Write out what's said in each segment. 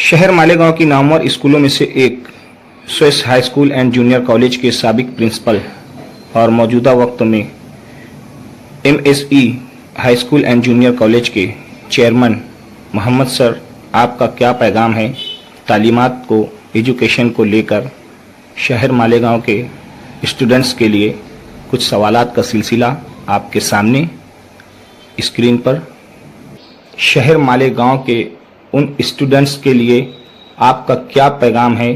शहर मालेगांव की नामवर स्कूलों में से एक Swiss high school and junior college के साबिक प्रिंसिपल और मौजूदा वक्त में MSE high school and junior college के चेयरमैन मोहम्मद सर, आपका क्या पैगाम है तालीमात को, एजुकेशन को लेकर शहर मालेगांव के स्टूडेंट्स के लिए? कुछ सवालात का सिलसिला आपके सामने स्क्रीन पर। शहर मालेगांव के उन स्टूडेंट्स के लिए आपका क्या पैगाम है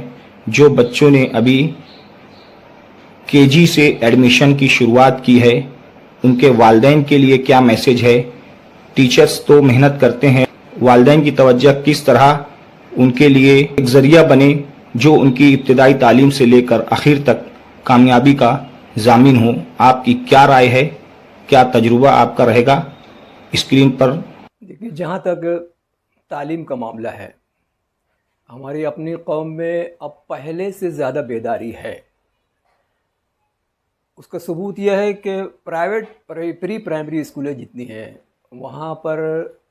जो बच्चों ने अभी केजी से एडमिशन की शुरुआत की है? उनके वालिदैन के लिए क्या मैसेज है? टीचर्स तो मेहनत करते हैं, वालिदैन की तवज्जो किस तरह उनके लिए एक जरिया बने जो उनकी इब्तिदाई तालीम से लेकर आखिर तक कामयाबी का जामिन हो? आपकी क्या राय है, क्या तजुर्बा आपका रहेगा? स्क्रीन पर देखिए, जहाँ तक तालीम का मामला है, हमारी अपनी कौम में अब पहले से ज़्यादा बेदारी है। उसका सबूत यह है कि प्राइवेट प्री प्राइमरी स्कूलें जितनी हैं, वहाँ पर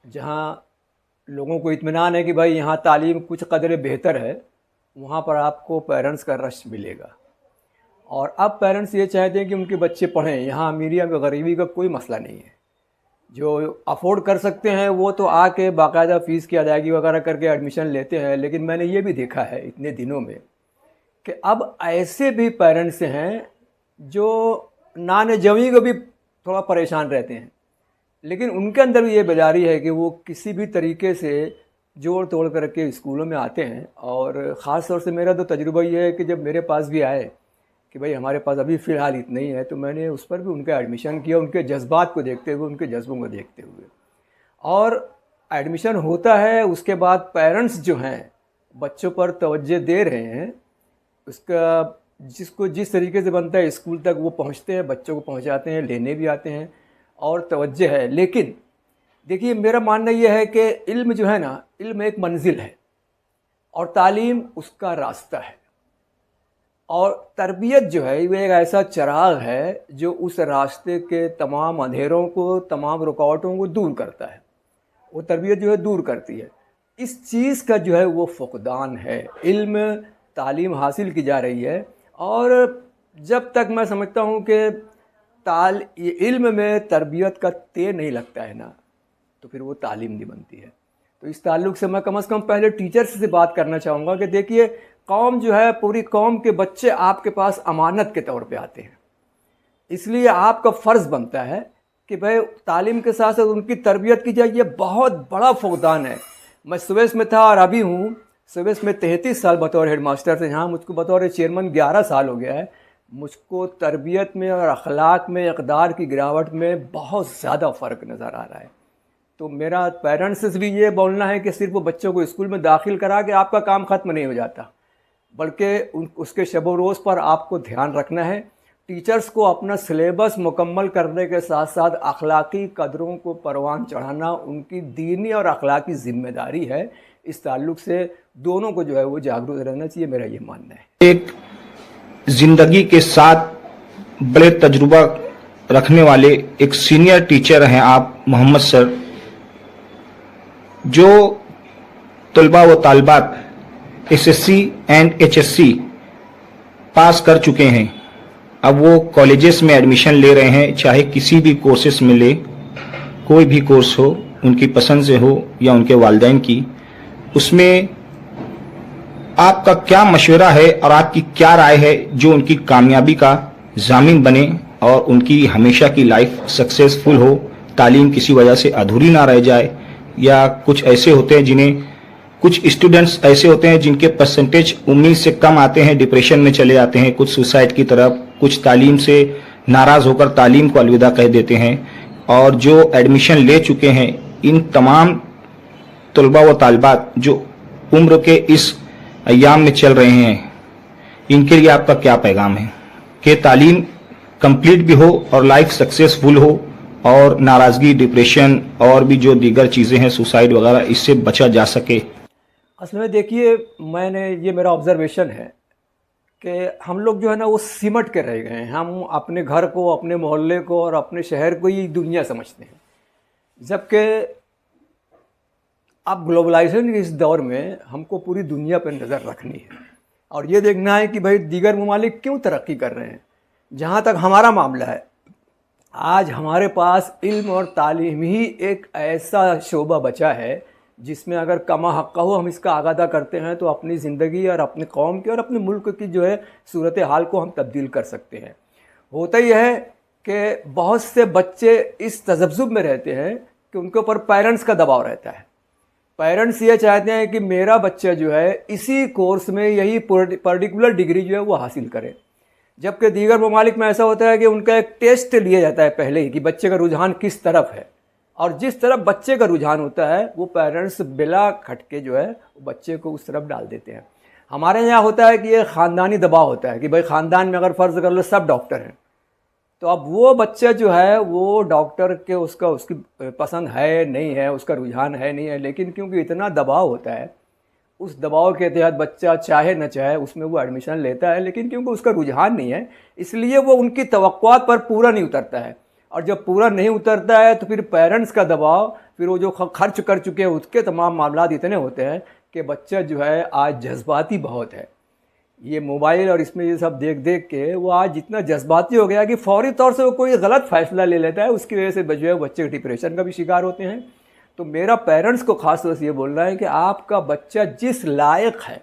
जहाँ लोगों को इत्मीनान है कि भाई यहाँ तालीम कुछ कदर बेहतर है, वहाँ पर आपको पेरेंट्स का रश मिलेगा। और अब पेरेंट्स ये चाहते हैं कि उनके बच्चे पढ़ें। यहाँ अमीरी या गरीबी का कोई मसला नहीं है। जो अफोर्ड कर सकते हैं वो तो आके बाकायदा फ़ीस की अदायगी वगैरह करके एडमिशन लेते हैं। लेकिन मैंने ये भी देखा है इतने दिनों में कि अब ऐसे भी पेरेंट्स हैं जो नान जवी को भी थोड़ा परेशान रहते हैं, लेकिन उनके अंदर भी ये बेदारी है कि वो किसी भी तरीके से जोड़ तोड़ करके स्कूलों में आते हैं। और ख़ास तौर से मेरा तो तजुर्बा ये है कि जब मेरे पास भी आए कि भाई हमारे पास अभी फ़िलहाल इतना ही है, तो मैंने उस पर भी उनका एडमिशन किया, उनके जज्बात को देखते हुए, उनके जज्बों को देखते हुए। और एडमिशन होता है, उसके बाद पेरेंट्स जो हैं बच्चों पर तवज्जो दे रहे हैं, उसका जिसको जिस तरीके से बनता है स्कूल तक वो पहुंचते हैं, बच्चों को पहुंचाते हैं, लेने भी आते हैं और तवज्जो है। लेकिन देखिए, मेरा मानना यह है कि इल्म जो है ना, इल्म एक मंजिल है और तालीम उसका रास्ता है। और तरबियत जो है वो एक ऐसा चिराग है जो उस रास्ते के तमाम अंधेरों को, तमाम रुकावटों को दूर करता है। वो तरबियत जो है दूर करती है। इस चीज़ का जो है वो फुकदान है। इल्म तालीम हासिल की जा रही है और जब तक मैं समझता हूँ कि ये इल्म में तरबियत का तेल नहीं लगता है ना, तो फिर वो तालीम नहीं बनती है। तो इस ताल्लुक़ से मैं कम से कम पहले टीचर्स से बात करना चाहूँगा कि देखिए, कौम जो है, पूरी कौम के बच्चे आपके पास अमानत के तौर पे आते हैं, इसलिए आपका फ़र्ज़ बनता है कि भाई तालीम के साथ साथ उनकी तरबियत की जाए। ये बहुत बड़ा फुकदान है। मैं स्विस में था और अभी हूँ। स्विस में 33 साल बतौर हेड मास्टर से, यहाँ मुझको बतौर चेयरमैन 11 साल हो गया है। मुझको तरबियत में और अखलाक में, इक़दार की गिरावट में बहुत ज़्यादा फ़र्क नज़र आ रहा है। तो मेरा पेरेंट्स से भी ये बोलना है कि सिर्फ वो बच्चों को स्कूल में दाखिल करा के आपका काम ख़त्म नहीं हो जाता, बल्कि उसके शब रोज़ पर आपको ध्यान रखना है। टीचर्स को अपना सिलेबस मुकम्मल करने के साथ साथ अखलाकी कदरों को परवान चढ़ाना उनकी दीनी और अखलाकी ज़िम्मेदारी है। इस ताल्लुक़ से दोनों को जो है वो जागरूक रहना चाहिए, मेरा ये मानना है। एक जिंदगी के साथ बड़े तजुर्बा रखने वाले एक सीनियर टीचर हैं आप, मोहम्मद सर, जो तलबा व तालिबात एसएससी एंड एचएससी पास कर चुके हैं, अब वो कॉलेजेस में एडमिशन ले रहे हैं, चाहे किसी भी कोर्सेस में ले, कोई भी कोर्स हो, उनकी पसंद से हो या उनके वालिदैन की, उसमें आपका क्या मशवरा है और आपकी क्या राय है जो उनकी कामयाबी का जामिन बने और उनकी हमेशा की लाइफ सक्सेसफुल हो, तालीम किसी वजह से अधूरी ना रह जाए? या कुछ ऐसे होते हैं जिन्हें, कुछ स्टूडेंट्स ऐसे होते हैं जिनके परसेंटेज उम्मीद से कम आते हैं, डिप्रेशन में चले जाते हैं, कुछ सुसाइड की तरफ, कुछ तालीम से नाराज़ होकर तालीम को अलविदा कह देते हैं। और जो एडमिशन ले चुके हैं, इन तमाम तलबा व तालिबात जो उम्र के इस अय्याम में चल रहे हैं, इनके लिए आपका क्या पैगाम है कि तालीम कंप्लीट भी हो और लाइफ सक्सेसफुल हो और नाराज़गी, डिप्रेशन और भी जो दीगर चीज़ें हैं, सुसाइड वगैरह, इससे बचा जा सके? असल में देखिए, ये मेरा ऑब्ज़र्वेशन है कि हम लोग जो है ना वो सिमट के रह गए हैं। हम अपने घर को, अपने मोहल्ले को और अपने शहर को ही दुनिया समझते हैं, जबकि अब ग्लोबलाइजेशन के इस दौर में हमको पूरी दुनिया पर नज़र रखनी है और ये देखना है कि भाई दीगर ममालिक क्यों तरक्की कर रहे हैं। जहाँ तक हमारा मामला है, आज हमारे पास इल्म और तालीम ही एक ऐसा शोबा बचा है जिसमें अगर कमा हक़ हो हम इसका आगादा करते हैं तो अपनी ज़िंदगी और अपने कौम की और अपने मुल्क की जो है सूरत हाल को हम तब्दील कर सकते हैं। होता ही है कि बहुत से बच्चे इस तज़ब्ज़ुब में रहते हैं कि उनके ऊपर पेरेंट्स का दबाव रहता है। पेरेंट्स ये चाहते हैं कि मेरा बच्चा जो है इसी कोर्स में यही पर्टिकुलर डिग्री जो है वो हासिल करे, जबकि दीगर ममालिक में ऐसा होता है कि उनका एक टेस्ट लिया जाता है पहले ही कि बच्चे का रुझान किस तरफ है, और जिस तरफ बच्चे का रुझान होता है वो पेरेंट्स बिला खटके जो है वो बच्चे को उस तरफ डाल देते हैं। हमारे यहाँ होता है कि ये ख़ानदानी दबाव होता है कि भाई ख़ानदान में अगर फ़र्ज़ कर लो सब डॉक्टर हैं, तो अब वो बच्चा जो है वो डॉक्टर के उसकी पसंद है नहीं है, उसका रुझान है नहीं है, लेकिन क्योंकि इतना दबाव होता है उस दबाव के तहत बच्चा चाहे न चाहे उसमें वो एडमिशन लेता है, लेकिन क्योंकि उसका रुझान नहीं है इसलिए वो उनकी तवक्कुआत पर पूरा नहीं उतरता है। और जब पूरा नहीं उतरता है तो फिर पेरेंट्स का दबाव, फिर वो जो खर्च कर चुके हैं उसके तमाम मामला इतने होते हैं कि बच्चा जो है आज जज्बाती बहुत है। ये मोबाइल और इसमें ये सब देख देख के वो आज जितना जज्बाती हो गया कि फौरी तौर से वो कोई गलत फ़ैसला ले लेता है, उसकी वजह से जो है बच्चे डिप्रेशन का भी शिकार होते हैं। तो मेरा पेरेंट्स को ख़ास तौर से ये बोलना है कि आपका बच्चा जिस लायक है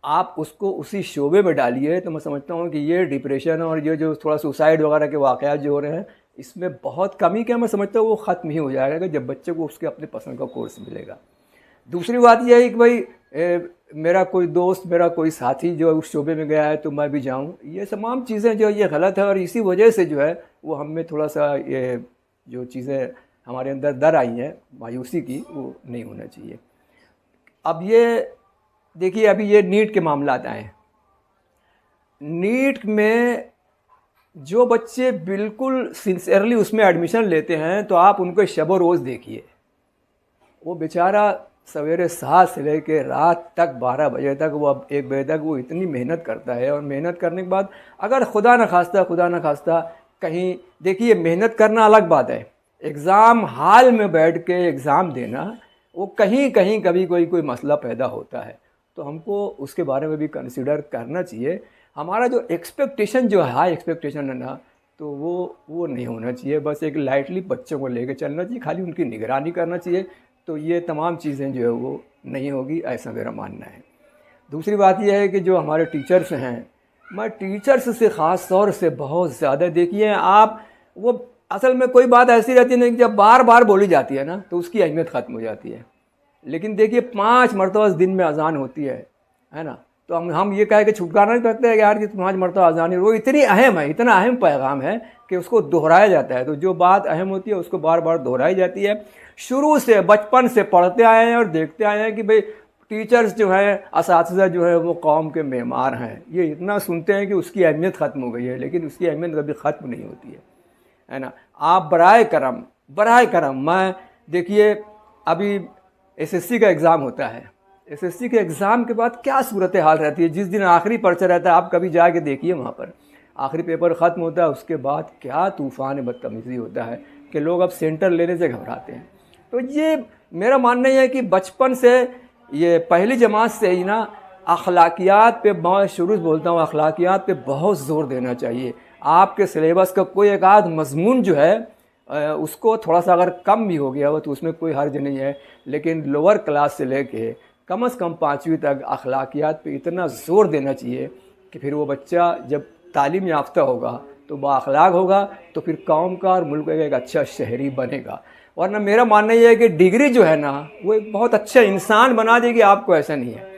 आप उसको उसी शोबे में डालिए। तो मैं समझता हूँ कि ये डिप्रेशन और ये जो थोड़ा सुसाइड वगैरह के वाक़यात जो हो रहे हैं इसमें बहुत कमी क्या मैं समझता हूँ वो ख़त्म ही हो जाएगा जब बच्चे को उसके अपने पसंद का कोर्स मिलेगा। दूसरी बात यह है कि भाई मेरा कोई दोस्त, मेरा कोई साथी जो उस शोबे में गया है तो मैं भी जाऊँ, ये तमाम चीज़ें जो ये गलत है और इसी वजह से जो है वो हम में थोड़ा सा ये जो चीज़ें हमारे अंदर डर आई हैं मायूसी की वो नहीं होना चाहिए। अब ये देखिए अभी ये नीट के मामलात आए। नीट में जो बच्चे बिल्कुल सिंसियरली उसमें एडमिशन लेते हैं तो आप उनको शब रोज़ देखिए, वो बेचारा सवेरे 7 से लेकर रात तक 12 बजे तक वो अब 1 बजे तक वो इतनी मेहनत करता है। और मेहनत करने के बाद अगर खुदा न खास्ता कहीं, देखिए मेहनत करना अलग बात है, एग्ज़ाम हाल में बैठ के एग्ज़ाम देना वो कहीं कभी कोई मसला पैदा होता है तो हमको उसके बारे में भी कंसिडर करना चाहिए। हमारा जो एक्सपेक्टेशन जो हाई एक्सपेक्टेशन है ना तो वो नहीं होना चाहिए, बस एक लाइटली बच्चों को लेकर चलना चाहिए, खाली उनकी निगरानी करना चाहिए, तो ये तमाम चीज़ें जो है वो नहीं होगी, ऐसा मेरा मानना है। दूसरी बात यह है कि जो हमारे टीचर्स हैं, मैं टीचर्स से ख़ास तौर से बहुत ज़्यादा देखिए आप, वो असल में कोई बात ऐसी रहती है ना कि जब बार बार बोली जाती है ना तो उसकी अहमियत ख़त्म हो जाती है। लेकिन देखिए 5 मरतबा दिन में अजान होती है ना, तो हम ये कह के छुटकारा नहीं करते हैं कि यार कि 5 मरतबा अजान है, वो इतनी अहम है, इतना अहम पैगाम है कि उसको दोहराया जाता है। तो जो बात अहम होती है उसको बार बार दोहराई जाती है। शुरू से बचपन से पढ़ते आए हैं और देखते आए हैं कि भाई टीचर्स जो हैं, असातिज़ा जो है वो कौम के मेमार हैं, ये इतना सुनते हैं कि उसकी अहमियत ख़त्म हो गई है, लेकिन उसकी अहमियत कभी ख़त्म नहीं होती है ना। आप बराए करम मैं देखिए अभी एसएससी का एग्ज़ाम होता है, एसएससी के एग्ज़ाम के बाद क्या सूरत हाल रहती है। जिस दिन आखिरी पर्चा रहता है आप कभी जाके देखिए, वहाँ पर आखिरी पेपर ख़त्म होता है उसके बाद क्या तूफ़ान बदतमीज़ी होता है कि लोग अब सेंटर लेने से घबराते हैं। तो ये मेरा मानना है कि बचपन से ये पहली जमात से ही ना अखलाकियात पे, मैं शुरू से बोलता हूँ अखलाकियात पे बहुत ज़ोर देना चाहिए। आपके सिलेबस का कोई एक आध मजमून जो है उसको थोड़ा सा अगर कम भी हो गया हो तो उसमें कोई हर्ज नहीं है, लेकिन लोअर क्लास से लेके कम से कम 5वीं तक अखलाकियात पे इतना ज़ोर देना चाहिए कि फिर वो बच्चा जब तालीम याफ्ता होगा तो बाअखलाक होगा, तो फिर कौम का और मुल्क का एक अच्छा शहरी बनेगा। वरना मेरा मानना ये है कि डिग्री जो है ना वो एक बहुत अच्छा इंसान बना देगी आपको, ऐसा नहीं है।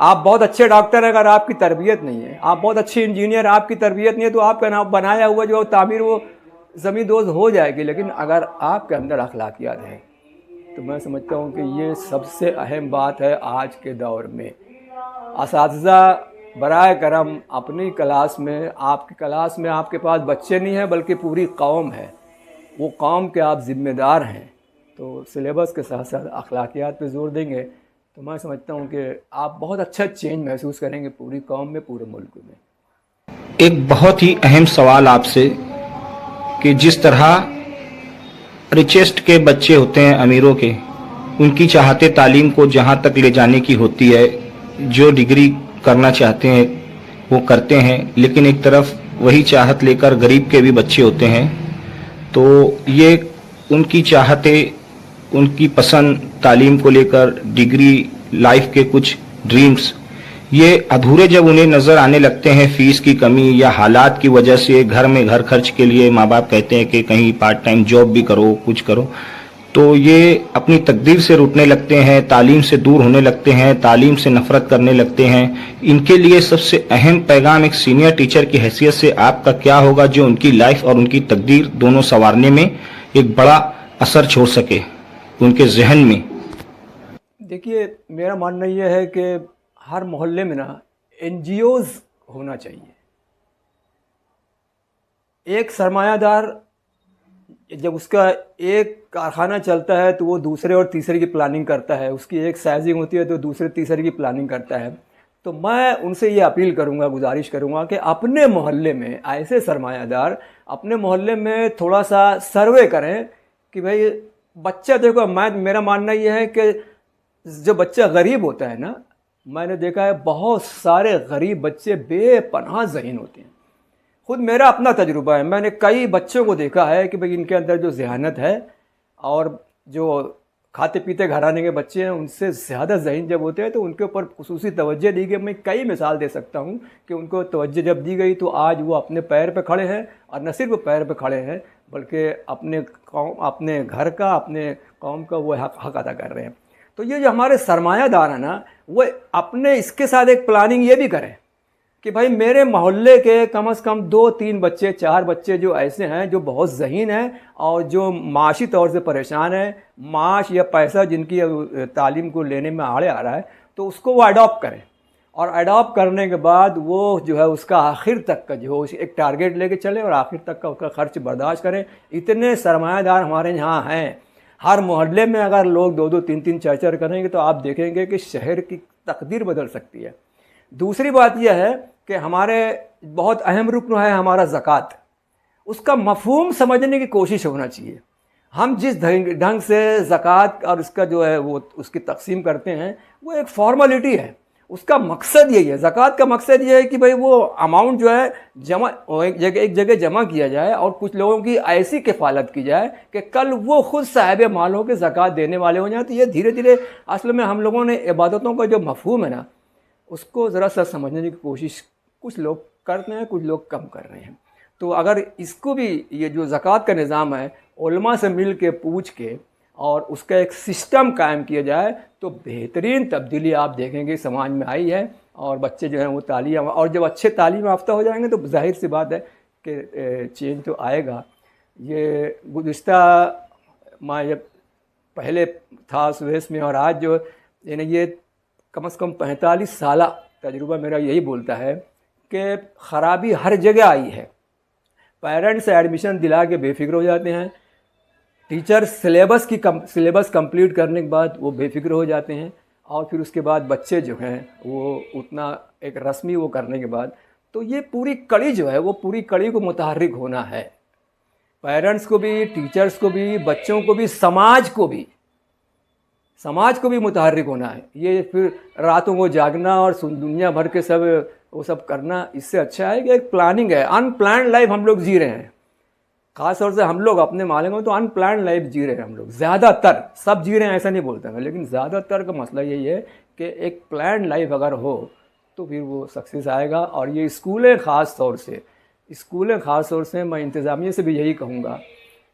आप बहुत अच्छे डॉक्टर हैं, अगर आपकी तरबियत नहीं है, आप बहुत अच्छे इंजीनियर, आपकी तरबियत नहीं है, तो आपका नाम बनाया हुआ जो तामीर वो ज़मीन दोज हो जाएगी। लेकिन अगर आपके अंदर अखलाकियात हैं तो मैं समझता हूँ कि ये सबसे अहम बात है आज के दौर में। असातिज़ा बराए करम अपनी क्लास में, आपकी क्लास में आपके पास बच्चे नहीं हैं बल्कि पूरी कौम है, वो कौम के आप ज़िम्मेदार हैं, तो सिलेबस के साथ साथ अखलाकियात पे ज़ोर देंगे तो मैं समझता हूँ कि आप बहुत अच्छा चेंज महसूस करेंगे पूरी कौम में, पूरे मुल्क में। एक बहुत ही अहम सवाल आपसे कि जिस तरह रिचेस्ट के बच्चे होते हैं अमीरों के, उनकी चाहते तालीम को जहां तक ले जाने की होती है, जो डिग्री करना चाहते हैं वो करते हैं, लेकिन एक तरफ वही चाहत लेकर गरीब के भी बच्चे होते हैं। तो ये उनकी चाहते, उनकी पसंद तालीम को लेकर, डिग्री, लाइफ के कुछ ड्रीम्स, ये अधूरे जब उन्हें नजर आने लगते हैं फीस की कमी या हालात की वजह से, घर में घर खर्च के लिए माँ बाप कहते हैं कि कहीं पार्ट टाइम जॉब भी करो, कुछ करो, तो ये अपनी तकदीर से रूठने लगते हैं, तालीम से दूर होने लगते हैं, तालीम से नफरत करने लगते हैं। इनके लिए सबसे अहम पैगाम एक सीनियर टीचर की हैसियत से आपका क्या होगा, जो उनकी लाइफ और उनकी तकदीर दोनों संवारने में एक बड़ा असर छोड़ सके उनके जहन में? देखिए, मेरा मानना यह है कि हर मोहल्ले में ना NGOs होना चाहिए। एक सरमायादार जब उसका एक कारखाना चलता है तो वो दूसरे और तीसरे की प्लानिंग करता है, उसकी एक साइजिंग होती है तो दूसरे तीसरे की प्लानिंग करता है। तो मैं उनसे ये अपील करूंगा, गुजारिश करूंगा कि अपने मोहल्ले में ऐसे सरमायादार अपने मोहल्ले में थोड़ा सा सर्वे करें कि भाई बच्चा, देखो मेरा मानना ये है कि जो बच्चा गरीब होता है ना, मैंने देखा है बहुत सारे गरीब बच्चे बेपनाह ज़हीन होते हैं। खुद मेरा अपना तजुर्बा है, मैंने कई बच्चों को देखा है कि भाई इनके अंदर जो ज़हानत है और जो खाते पीते घराने के बच्चे हैं उनसे ज़्यादा ज़हीन जब होते हैं तो उनके ऊपर खुसूसी तवज्जो दी गई। मैं कई मिसाल दे सकता हूँ कि उनको तवज्जो जब दी गई तो आज वो अपने पैर पे खड़े हैं, और न सिर्फ पैर पे खड़े हैं बल्कि अपने कौम, अपने घर का, अपने कौम का वो हक अदा कर रहे हैं। तो ये जो हमारे सरमायादार हैं ना, वो अपने इसके साथ एक प्लानिंग ये भी करें कि भाई मेरे मोहल्ले के कम से कम 2-3 बच्चे, 4 बच्चे जो ऐसे हैं जो बहुत ज़हीन हैं और जो माशी तौर से परेशान है, माश या पैसा जिनकी तालीम को लेने में आड़े आ रहा है, तो उसको वो अडॉप्ट करें। और अडॉप्ट करने के बाद वो जो है उसका आखिर तक का जो एक टारगेट लेके चले और आखिर तक का उसका खर्च बर्दाश्त करें। इतने सरमायादार हमारे यहाँ हैं। हर मोहल्ले में अगर लोग 2-2, 3-3, 4-4 करेंगे तो आप देखेंगे कि शहर की तकदीर बदल सकती है। दूसरी बात यह है कि हमारे बहुत अहम रुकन है हमारा ज़कात। उसका मफहूम समझने की कोशिश होना चाहिए। हम जिस ढंग से ज़कात और उसका जो है वो उसकी तकसीम करते हैं वो एक फॉर्मेलिटी है। उसका मकसद यही है, ज़कात का मकसद ये है कि भाई वो अमाउंट जो है जमा एक जगह जमा किया जाए और कुछ लोगों की ऐसी किफ़ालत की जाए कि कल वो खुद साहिब माल हो के ज़कात देने वाले हो जाए। तो ये धीरे धीरे असल में हम लोगों ने इबादतों का जो मफहूम है ना, उसको ज़रा सा समझने की कोशिश कुछ लोग करते हैं, कुछ लोग कम कर रहे हैं। तो अगर इसको भी, ये जो ज़कात का निज़ाम है, उलमा से मिल के पूछ के और उसका एक सिस्टम कायम किया जाए तो बेहतरीन तब्दीली आप देखेंगे समाज में आई है। और बच्चे जो हैं वो तालीम, और जब अच्छे तालीम याफ्ता हो जाएंगे तो जाहिर सी बात है कि चेंज तो आएगा। ये गुज़िश्ता मैं जब पहले था सुवेस में और आज जो यानी ये कम से कम 45 साल तजुर्बा मेरा यही बोलता है कि ख़राबी हर जगह आई है। पेरेंट्स एडमिशन दिला के बेफिक्र हो जाते हैं, टीचर सिलेबस कंप्लीट करने के बाद वो बेफिक्र हो जाते हैं, और फिर उसके बाद बच्चे जो हैं वो उतना एक रस्मी वो करने के बाद, तो ये पूरी कड़ी जो है वो पूरी कड़ी को मुतहर्रिक होना है। पेरेंट्स को भी, टीचर्स को भी, बच्चों को भी, समाज को भी मुतहर्रिक होना है। ये फिर रातों को जागना और दुनिया भर के सब वो सब करना, इससे अच्छा है कि एक प्लानिंग है। अनप्लान्ड लाइफ हम लोग जी रहे हैं, ख़ास तौर से हम लोग अपने माले में तो अनप्लान्ड लाइफ जी रहे हैं हम लोग। ज़्यादातर, सब जी रहे हैं ऐसा नहीं बोलता मैं, लेकिन ज़्यादातर का मसला यही है कि एक प्लान्ड लाइफ अगर हो तो फिर वो सक्सेस आएगा। और ये स्कूलें ख़ास तौर से मैं इंतज़ामिया से भी यही कहूँगा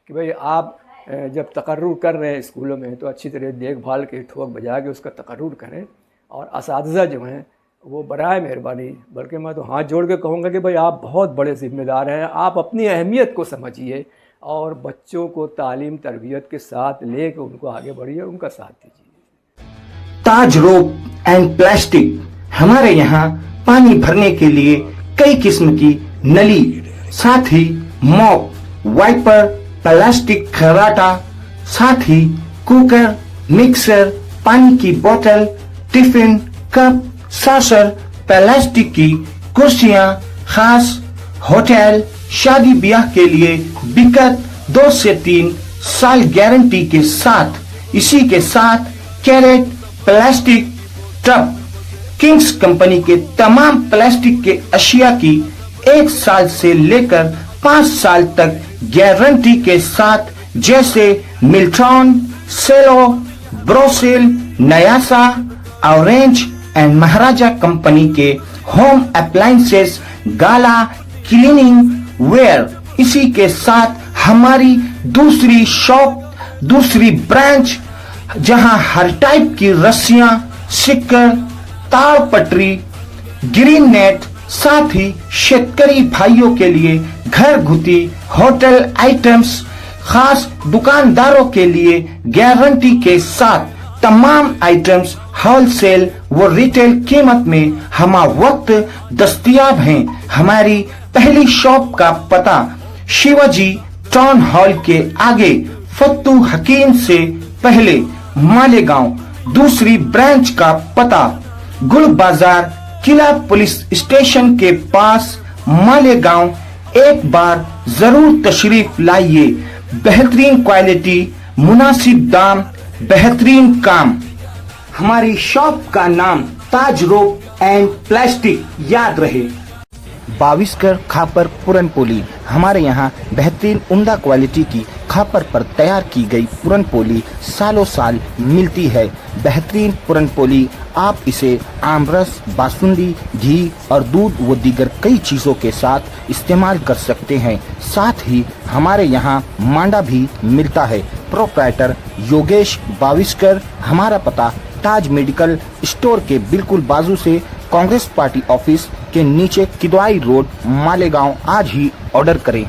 कि भाई आप जब तकर्रुर कर रहे हैं स्कूलों में तो अच्छी तरह देखभाल के, ठोक बजा के उसका तकर्रुर करें। और असातिज़ा जो हैं वो बराए मेहरबानी, बल्कि मैं तो हाथ जोड़ के कहूँगा कि भाई आप बहुत बड़े ज़िम्मेदार हैं। आप अपनी अहमियत को समझिए और बच्चों को तालीम तरबियत के साथ लेकर उनको आगे बढ़िए, उनका साथ दीजिए। ताज रोप एंड प्लास्टिक, हमारे यहाँ पानी भरने के लिए कई किस्म की नली, साथ ही मॉप, वाइपर, प्लास्टिक खराटा, साथ ही कुकर, मिक्सर, पानी की बोतल, टिफिन, कप, सासर, प्लास्टिक की कुर्सियां, खास होटल, शादी ब्याह के लिए बिकट 2 से 3 साल गारंटी के साथ। इसी के साथ crate plastic tub kings company के तमाम प्लास्टिक के अशिया की 1 साल से लेकर 5 साल तक गारंटी के साथ, जैसे Milton, Cello, Borosil, Nayasa, Orange and Maharaja company के home appliances, Gala, cleaning ware. इसी के साथ हमारी दूसरी शॉप, दूसरी ब्रांच, जहां हर टाइप की रस्सियां, सिक्कर, तार पटरी, ग्रीन नेट, साथ ही शेतकरी भाइयों के लिए घरगुती होटल आइटम्स, खास दुकानदारों के लिए गारंटी के साथ तमाम आइटम्स होलसेल व रिटेल कीमत में हमा वक्त दस्तयाब हैं। हमारी पहली शॉप का पता शिवाजी टाउन हॉल के आगे फत्तू हकीम से पहले मालेगांव। दूसरी ब्रांच का पता गुल बाजार किला पुलिस स्टेशन के पास मालेगांव। एक बार जरूर तशरीफ लाइए। बेहतरीन क्वालिटी, मुनासिब दाम, बेहतरीन काम। हमारी शॉप का नाम ताज रोप एंड प्लास्टिक याद रहे। 22 कर खापर पुरनपोली। हमारे यहाँ बेहतरीन उम्दा क्वालिटी की खापर पर तैयार की गई पुरनपोली सालों साल मिलती है। बेहतरीन पुरनपोली, आप इसे आमरस, बासुंदी, घी और दूध व दीगर कई चीज़ों के साथ इस्तेमाल कर सकते हैं। साथ ही हमारे यहाँ मांडा भी मिलता है। प्रोप्राइटर योगेश 22 कर। हमारा पता ताज मेडिकल स्टोर के बिल्कुल बाजू से कांग्रेस पार्टी ऑफिस के नीचे किदवाई रोड, मालेगांव। आज ही ऑर्डर करें।